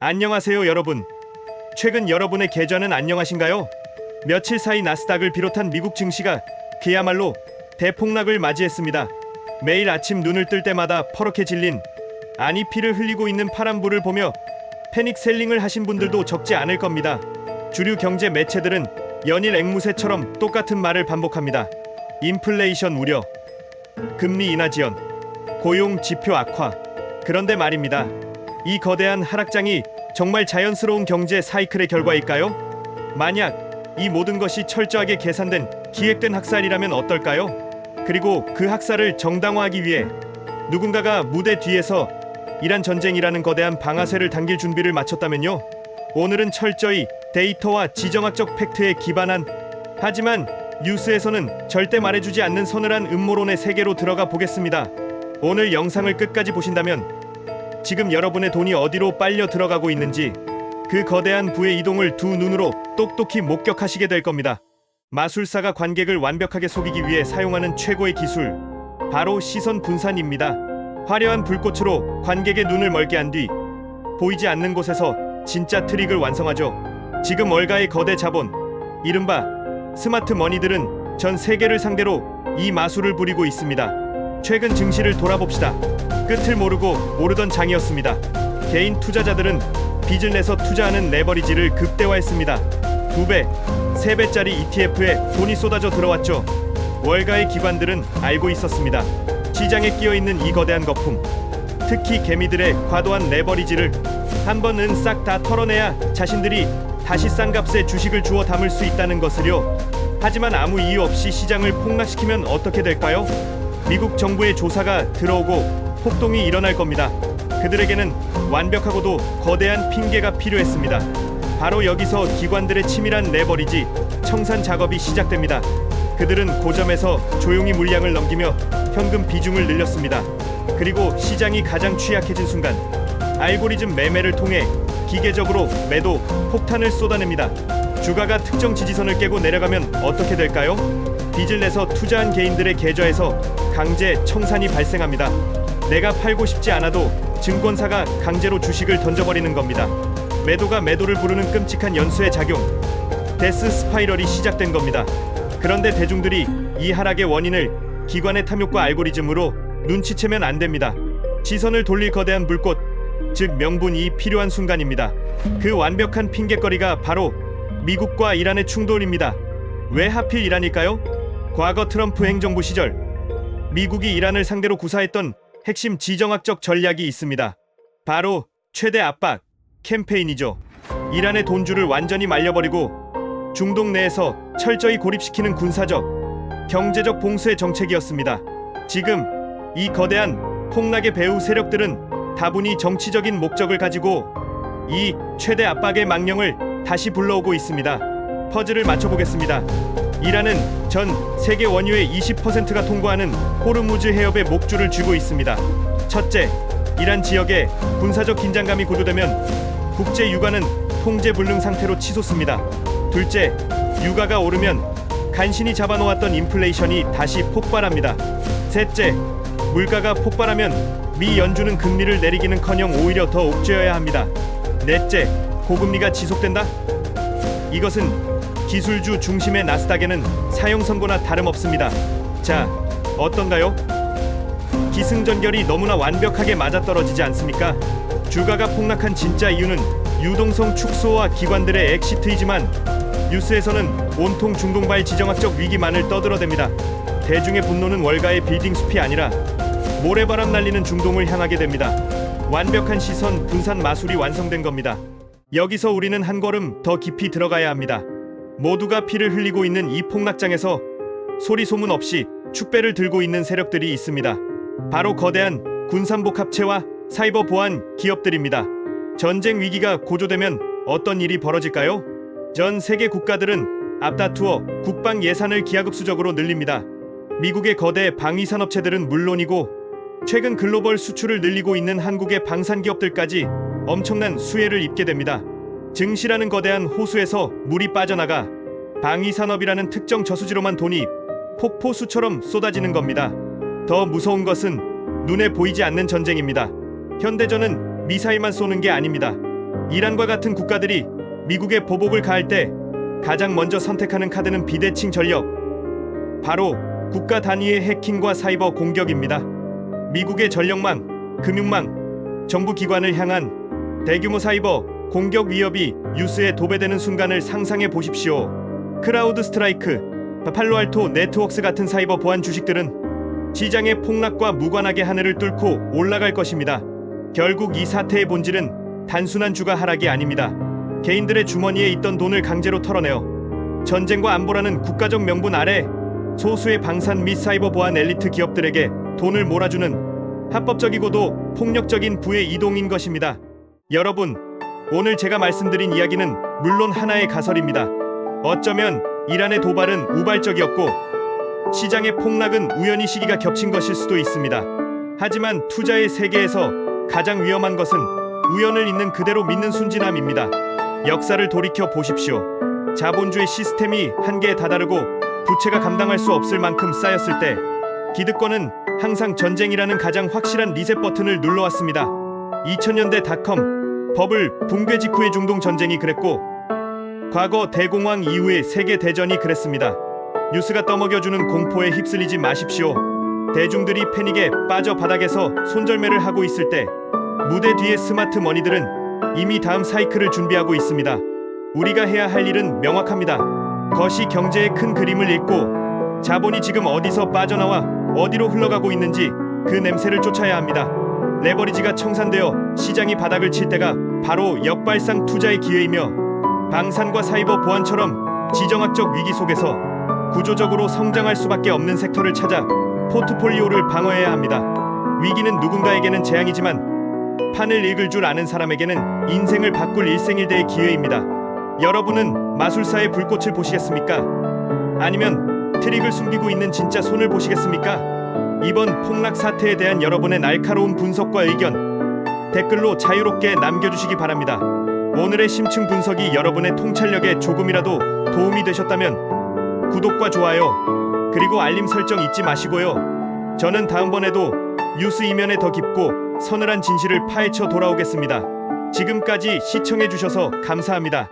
안녕하세요 여러분. 최근 여러분의 계좌는 안녕하신가요? 며칠 사이 나스닥을 비롯한 미국 증시가 그야말로 대폭락을 맞이했습니다. 매일 아침 눈을 뜰 때마다 퍼렇게 질린, 아니 피를 흘리고 있는 파란불을 보며 패닉 셀링을 하신 분들도 적지 않을 겁니다. 주류 경제 매체들은 연일 앵무새처럼 똑같은 말을 반복합니다. 인플레이션 우려, 금리 인하 지연, 고용 지표 악화. 그런데 말입니다. 이 거대한 하락장이 정말 자연스러운 경제 사이클의 결과일까요? 만약 이 모든 것이 철저하게 계산된, 기획된 학살이라면 어떨까요? 그리고 그 학살을 정당화하기 위해 누군가가 무대 뒤에서 이란 전쟁이라는 거대한 방아쇠를 당길 준비를 마쳤다면요? 오늘은 철저히 데이터와 지정학적 팩트에 기반한, 하지만 뉴스에서는 절대 말해주지 않는 서늘한 음모론의 세계로 들어가 보겠습니다. 오늘 영상을 끝까지 보신다면 지금 여러분의 돈이 어디로 빨려 들어가고 있는지, 그 거대한 부의 이동을 두 눈으로 똑똑히 목격하시게 될 겁니다. 마술사가 관객을 완벽하게 속이기 위해 사용하는 최고의 기술, 바로 시선 분산입니다. 화려한 불꽃으로 관객의 눈을 멀게 한 뒤 보이지 않는 곳에서 진짜 트릭을 완성하죠. 지금 월가의 거대 자본, 이른바 스마트 머니들은 전 세계를 상대로 이 마술을 부리고 있습니다. 최근 증시를 돌아봅시다. 끝을 모르고 오르던 장이었습니다. 개인 투자자들은 빚을 내서 투자하는 레버리지를 극대화했습니다. 2배, 3배짜리 ETF에 돈이 쏟아져 들어왔죠. 월가의 기관들은 알고 있었습니다. 시장에 끼어있는 이 거대한 거품, 특히 개미들의 과도한 레버리지를 한 번은 싹 다 털어내야 자신들이 다시 싼 값에 주식을 주워 담을 수 있다는 것을요. 하지만 아무 이유 없이 시장을 폭락시키면 어떻게 될까요? 미국 정부의 조사가 들어오고 폭동이 일어날 겁니다. 그들에게는 완벽하고도 거대한 핑계가 필요했습니다. 바로 여기서 기관들의 치밀한 레버리지 청산 작업이 시작됩니다. 그들은 고점에서 조용히 물량을 넘기며 현금 비중을 늘렸습니다. 그리고 시장이 가장 취약해진 순간 알고리즘 매매를 통해 기계적으로 매도 폭탄을 쏟아냅니다. 주가가 특정 지지선을 깨고 내려가면 어떻게 될까요? 빚을 내서 투자한 개인들의 계좌에서 강제 청산이 발생합니다. 내가 팔고 싶지 않아도 증권사가 강제로 주식을 던져버리는 겁니다. 매도가 매도를 부르는 끔찍한 연쇄 작용, 데스 스파이럴이 시작된 겁니다. 그런데 대중들이 이 하락의 원인을 기관의 탐욕과 알고리즘으로 눈치채면 안 됩니다. 시선을 돌릴 거대한 불꽃, 즉 명분이 필요한 순간입니다. 그 완벽한 핑곗거리가 바로 미국과 이란의 충돌입니다. 왜 하필 이란일까요? 과거 트럼프 행정부 시절 미국이 이란을 상대로 구사했던 핵심 지정학적 전략이 있습니다. 바로 최대 압박 캠페인이죠. 이란의 돈줄을 완전히 말려버리고 중동 내에서 철저히 고립시키는 군사적, 경제적 봉쇄 정책이었습니다. 지금 이 거대한 폭락의 배후 세력들은 다분히 정치적인 목적을 가지고 이 최대 압박의 망령을 다시 불러오고 있습니다. 퍼즐을 맞춰보겠습니다. 이란은 전 세계 원유의 20%가 통과하는 호르무즈 해협에 목줄을 쥐고 있습니다. 첫째, 이란 지역에 군사적 긴장감이 고조되면 국제 유가는 통제 불능 상태로 치솟습니다. 둘째, 유가가 오르면 간신히 잡아놓았던 인플레이션이 다시 폭발합니다. 셋째, 물가가 폭발하면 미 연준은 금리를 내리기는커녕 오히려 더 옥죄어야 합니다. 넷째, 고금리가 지속된다? 이것은 기술주 중심의 나스닥에는 사형 선고나 다름없습니다. 자, 어떤가요? 기승전결이 너무나 완벽하게 맞아떨어지지 않습니까? 주가가 폭락한 진짜 이유는 유동성 축소와 기관들의 엑시트이지만 뉴스에서는 온통 중동발 지정학적 위기만을 떠들어댑니다. 대중의 분노는 월가의 빌딩 숲이 아니라 모래바람 날리는 중동을 향하게 됩니다. 완벽한 시선 분산 마술이 완성된 겁니다. 여기서 우리는 한 걸음 더 깊이 들어가야 합니다. 모두가 피를 흘리고 있는 이 폭락장에서 소리 소문 없이 축배를 들고 있는 세력들이 있습니다. 바로 거대한 군산복 합체와 사이버 보안 기업들입니다. 전쟁 위기가 고조되면 어떤 일이 벌어질까요? 전 세계 국가들은 앞다투어 국방 예산을 기하급수적으로 늘립니다. 미국의 거대 방위산업체들은 물론이고 최근 글로벌 수출을 늘리고 있는 한국의 방산기업들까지 엄청난 수혜를 입게 됩니다. 증시라는 거대한 호수에서 물이 빠져나가 방위산업이라는 특정 저수지로만 돈이 폭포수처럼 쏟아지는 겁니다. 더 무서운 것은 눈에 보이지 않는 전쟁입니다. 현대전은 미사일만 쏘는 게 아닙니다. 이란과 같은 국가들이 미국의 보복을 가할 때 가장 먼저 선택하는 카드는 비대칭 전력, 바로 국가 단위의 해킹과 사이버 공격입니다. 미국의 전력망, 금융망, 정부 기관을 향한 대규모 사이버 공격 위협이 뉴스에 도배되는 순간을 상상해 보십시오. 크라우드 스트라이크, 팔로알토 네트워크스 같은 사이버 보안 주식들은 시장의 폭락과 무관하게 하늘을 뚫고 올라갈 것입니다. 결국 이 사태의 본질은 단순한 주가 하락이 아닙니다. 개인들의 주머니에 있던 돈을 강제로 털어내어 전쟁과 안보라는 국가적 명분 아래 소수의 방산 및 사이버 보안 엘리트 기업들에게 돈을 몰아주는 합법적이고도 폭력적인 부의 이동인 것입니다. 여러분, 오늘 제가 말씀드린 이야기는 물론 하나의 가설입니다. 어쩌면 이란의 도발은 우발적이었고 시장의 폭락은 우연히 시기가 겹친 것일 수도 있습니다. 하지만 투자의 세계에서 가장 위험한 것은 우연을 있는 그대로 믿는 순진함입니다. 역사를 돌이켜 보십시오. 자본주의 시스템이 한계에 다다르고 부채가 감당할 수 없을 만큼 쌓였을 때 기득권은 항상 전쟁이라는 가장 확실한 리셋 버튼을 눌러왔습니다. 2000년대 닷컴 버블 붕괴 직후의 중동 전쟁이 그랬고 과거 대공황 이후의 세계 대전이 그랬습니다. 뉴스가 떠먹여주는 공포에 휩쓸리지 마십시오. 대중들이 패닉에 빠져 바닥에서 손절매를 하고 있을 때 무대 뒤의 스마트 머니들은 이미 다음 사이클을 준비하고 있습니다. 우리가 해야 할 일은 명확합니다. 거시 경제의 큰 그림을 읽고 자본이 지금 어디서 빠져나와 어디로 흘러가고 있는지 그 냄새를 쫓아야 합니다. 레버리지가 청산되어 시장이 바닥을 칠 때가 바로 역발상 투자의 기회이며 방산과 사이버 보안처럼 지정학적 위기 속에서 구조적으로 성장할 수밖에 없는 섹터를 찾아 포트폴리오를 방어해야 합니다. 위기는 누군가에게는 재앙이지만 판을 읽을 줄 아는 사람에게는 인생을 바꿀 일생일대의 기회입니다. 여러분은 마술사의 불꽃을 보시겠습니까? 아니면 트릭을 숨기고 있는 진짜 손을 보시겠습니까? 이번 폭락 사태에 대한 여러분의 날카로운 분석과 의견 댓글로 자유롭게 남겨주시기 바랍니다. 오늘의 심층 분석이 여러분의 통찰력에 조금이라도 도움이 되셨다면 구독과 좋아요 그리고 알림 설정 잊지 마시고요. 저는 다음번에도 뉴스 이면에 더 깊고 서늘한 진실을 파헤쳐 돌아오겠습니다. 지금까지 시청해주셔서 감사합니다.